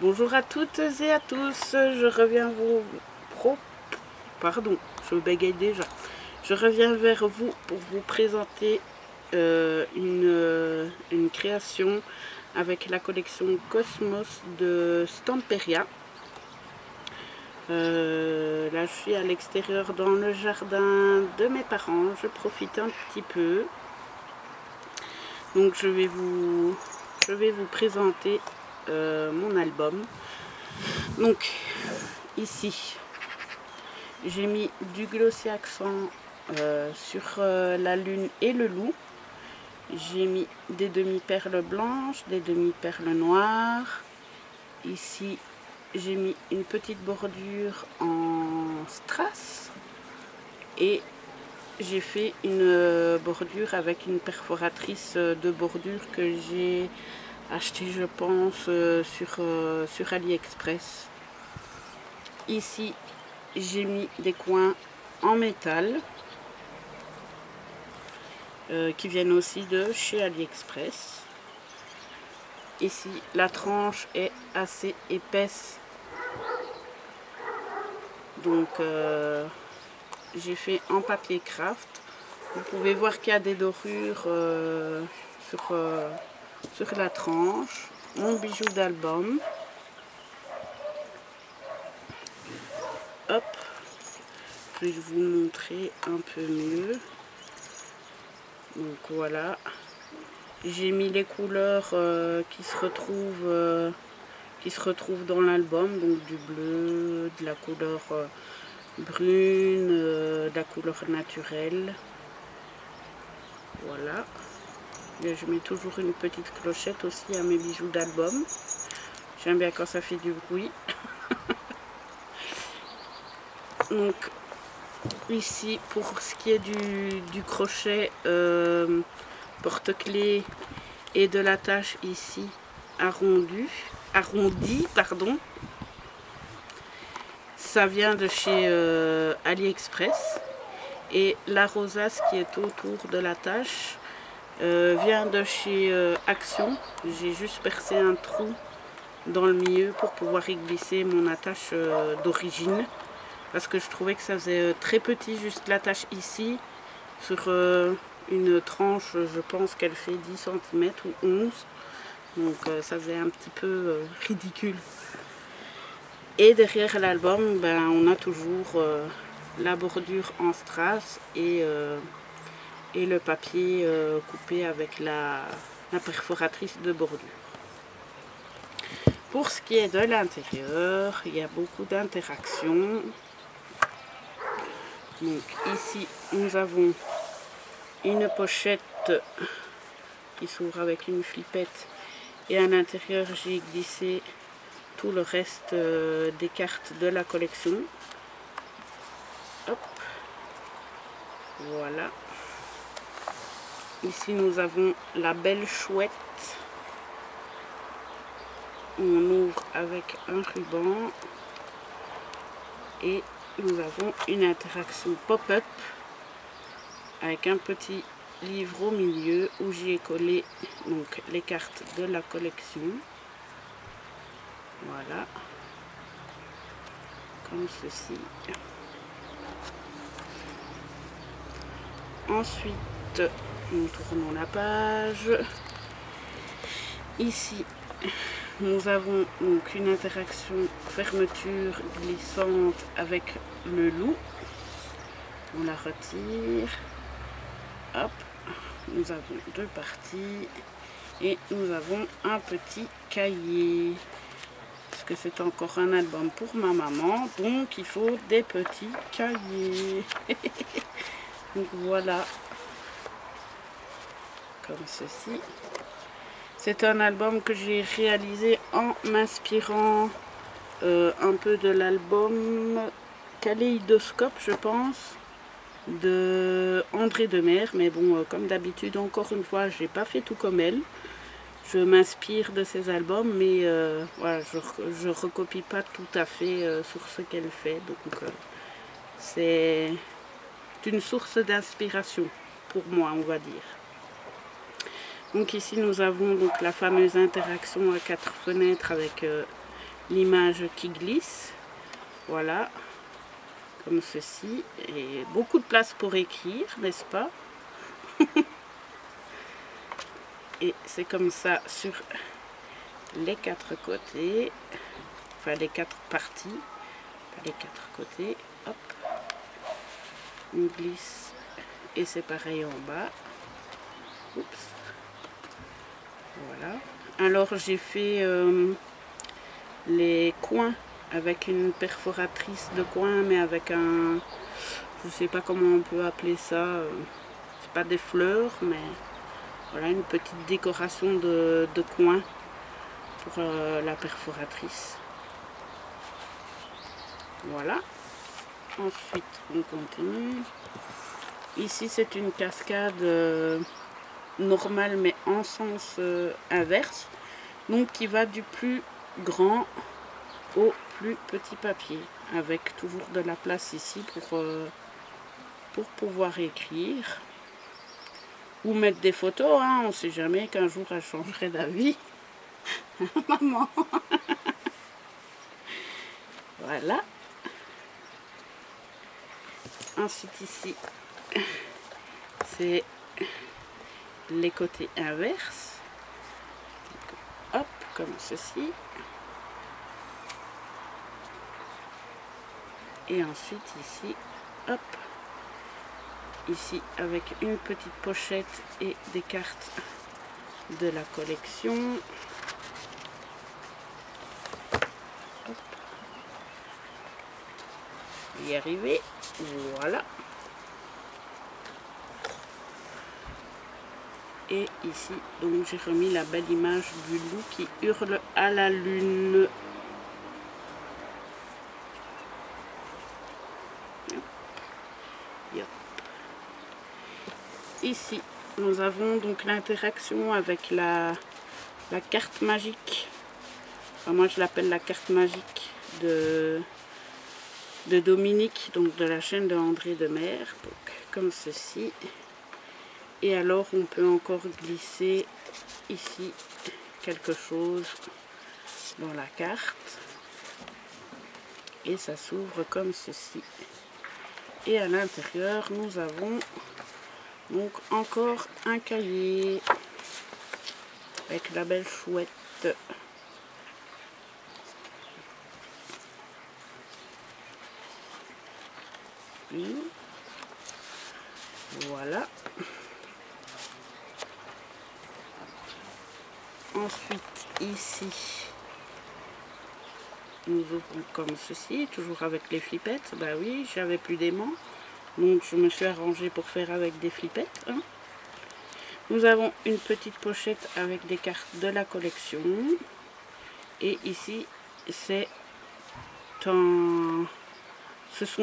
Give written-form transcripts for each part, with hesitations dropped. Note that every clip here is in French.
Bonjour à toutes et à tous, je reviens je bégaye déjà. Je reviens vers vous pour vous présenter une création avec la collection Cosmos de Stamperia. Là je suis à l'extérieur dans le jardin de mes parents, je profite un petit peu. Donc je vais vous présenter mon album. Donc ici j'ai mis du glossy accent sur la lune et le loup. J'ai mis des demi-perles blanches, des demi-perles noires. Ici j'ai mis une petite bordure en strass et j'ai fait une bordure avec une perforatrice de bordure que j'ai acheté, je pense, sur AliExpress. Ici j'ai mis des coins en métal qui viennent aussi de chez AliExpress. Ici la tranche est assez épaisse, donc j'ai fait en papier craft. Vous pouvez voir qu'il y a des dorures sur la tranche. Mon bijou d'album. Hop, je vais vous montrer un peu mieux. Donc voilà, j'ai mis les couleurs qui se retrouvent dans l'album, donc du bleu, de la couleur brune, de la couleur naturelle. Voilà. Et je mets toujours une petite clochette aussi à mes bijoux d'album. J'aime bien quand ça fait du bruit. Donc ici, pour ce qui est du crochet porte-clés et de l'attache ici arrondi, pardon, ça vient de chez AliExpress. Et la rosace qui est autour de l'attache vient de chez Action. J'ai juste percé un trou dans le milieu pour pouvoir y glisser mon attache d'origine, parce que je trouvais que ça faisait très petit, juste l'attache ici, sur une tranche, je pense qu'elle fait 10 cm ou 11, donc ça faisait un petit peu ridicule. Et derrière l'album, ben, on a toujours la bordure en strass et le papier coupé avec la perforatrice de bordure. Pour ce qui est de l'intérieur, il y a beaucoup d'interactions. Donc ici nous avons une pochette qui s'ouvre avec une flippette et à l'intérieur j'ai glissé tout le reste des cartes de la collection. Hop. Voilà. Ici nous avons la belle chouette. On ouvre avec un ruban et nous avons une interaction pop-up avec un petit livre au milieu où j'y ai collé donc les cartes de la collection. Voilà, comme ceci. Ensuite, nous tournons la page. Ici, nous avons donc une interaction fermeture glissante avec le loup. On la retire. Hop, nous avons deux parties et nous avons un petit cahier. Parce que c'est encore un album pour ma maman, donc il faut des petits cahiers. Donc voilà, comme ceci. C'est un album que j'ai réalisé en m'inspirant un peu de l'album Kaléidoscope, je pense, de André Demer. Mais bon, comme d'habitude, encore une fois, j'ai pas fait tout comme elle. Je m'inspire de ses albums, mais voilà, je recopie pas tout à fait sur ce qu'elle fait. Donc c'est une source d'inspiration pour moi, on va dire. Donc ici nous avons donc la fameuse interaction à 4 fenêtres avec l'image qui glisse. Voilà, comme ceci. Et beaucoup de place pour écrire, n'est-ce pas? Et c'est comme ça sur les 4 côtés, enfin les 4 parties, pas les 4 côtés. Hop, on glisse et c'est pareil en bas. Oups. Voilà. Alors j'ai fait les coins avec une perforatrice de coin, mais avec un, je sais pas comment on peut appeler ça, c'est pas des fleurs, mais voilà, une petite décoration de coin pour la perforatrice. Voilà. Ensuite on continue. Ici c'est une cascade normale mais en sens inverse, donc qui va du plus grand au plus petit papier, avec toujours de la place ici pour pouvoir écrire ou mettre des photos, hein. On ne sait jamais qu'un jour elle changerait d'avis. Maman. Voilà. Ensuite ici c'est les côtés inverses. Hop, comme ceci. Et ensuite ici, hop, ici avec une petite pochette et des cartes de la collection. Hop. Y arriver, voilà. Et ici, donc j'ai remis la belle image du loup qui hurle à la lune. Ici, nous avons donc l'interaction avec la carte magique. Enfin, moi, je l'appelle la carte magique de Dominique, donc de la chaîne de André Demer. Donc, comme ceci. Et alors, on peut encore glisser ici quelque chose dans la carte. Et ça s'ouvre comme ceci. Et à l'intérieur, nous avons donc encore un cahier avec la belle chouette. Voilà. Ensuite ici nous ouvrons comme ceci, toujours avec les flippettes. Bah oui, j'avais plus d'aimants, donc je me suis arrangée pour faire avec des flippettes, hein. Nous avons une petite pochette avec des cartes de la collection. Et ici, ce sont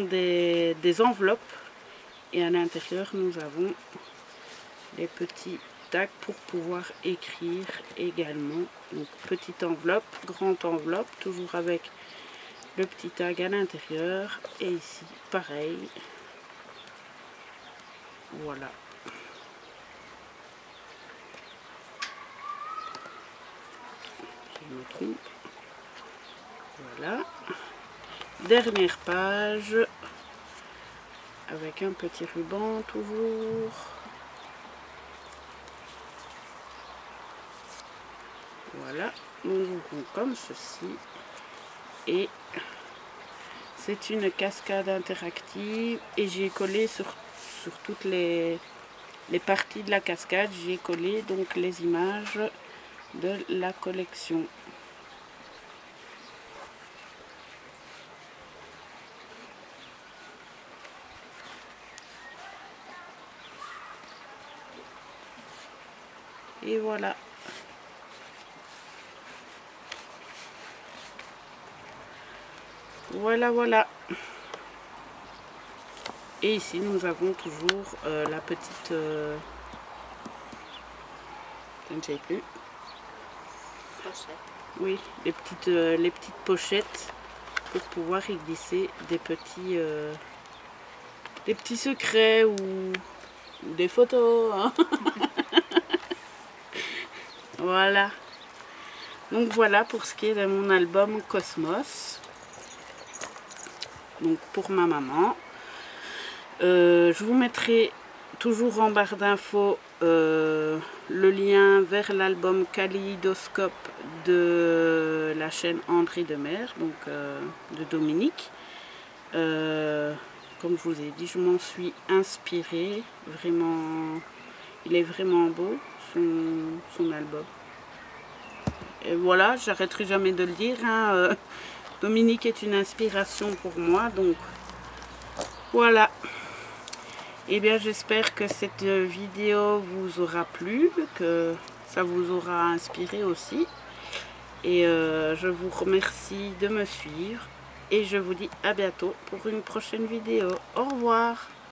des enveloppes. Et à l'intérieur, nous avons les petits tags pour pouvoir écrire également. Donc, petite enveloppe, grande enveloppe, toujours avec le petit tag à l'intérieur. Et ici, pareil. Voilà. Je me trompe. Voilà. Dernière page. Avec un petit ruban toujours. Voilà. Nous ouvrons comme ceci. Et c'est une cascade interactive. Et j'ai collé sur toutes les parties de la cascade. J'ai collé donc les images de la collection. Et voilà. Voilà, voilà. Et ici, nous avons toujours la petite... je ne sais plus. Pochette. Oui, les petites pochettes pour pouvoir y glisser des petits secrets ou des photos, hein. Voilà. Donc voilà pour ce qui est de mon album Cosmos. Donc pour ma maman. Je vous mettrai toujours en barre d'infos le lien vers l'album Kaléidoscope de la chaîne André Demers, donc de Dominique. Comme je vous ai dit, je m'en suis inspirée. Vraiment, il est vraiment beau, son album. Et voilà, j'arrêterai jamais de le dire. Hein, Dominique est une inspiration pour moi, donc voilà. Et bien j'espère que cette vidéo vous aura plu, que ça vous aura inspiré aussi. Et je vous remercie de me suivre. Et je vous dis à bientôt pour une prochaine vidéo. Au revoir.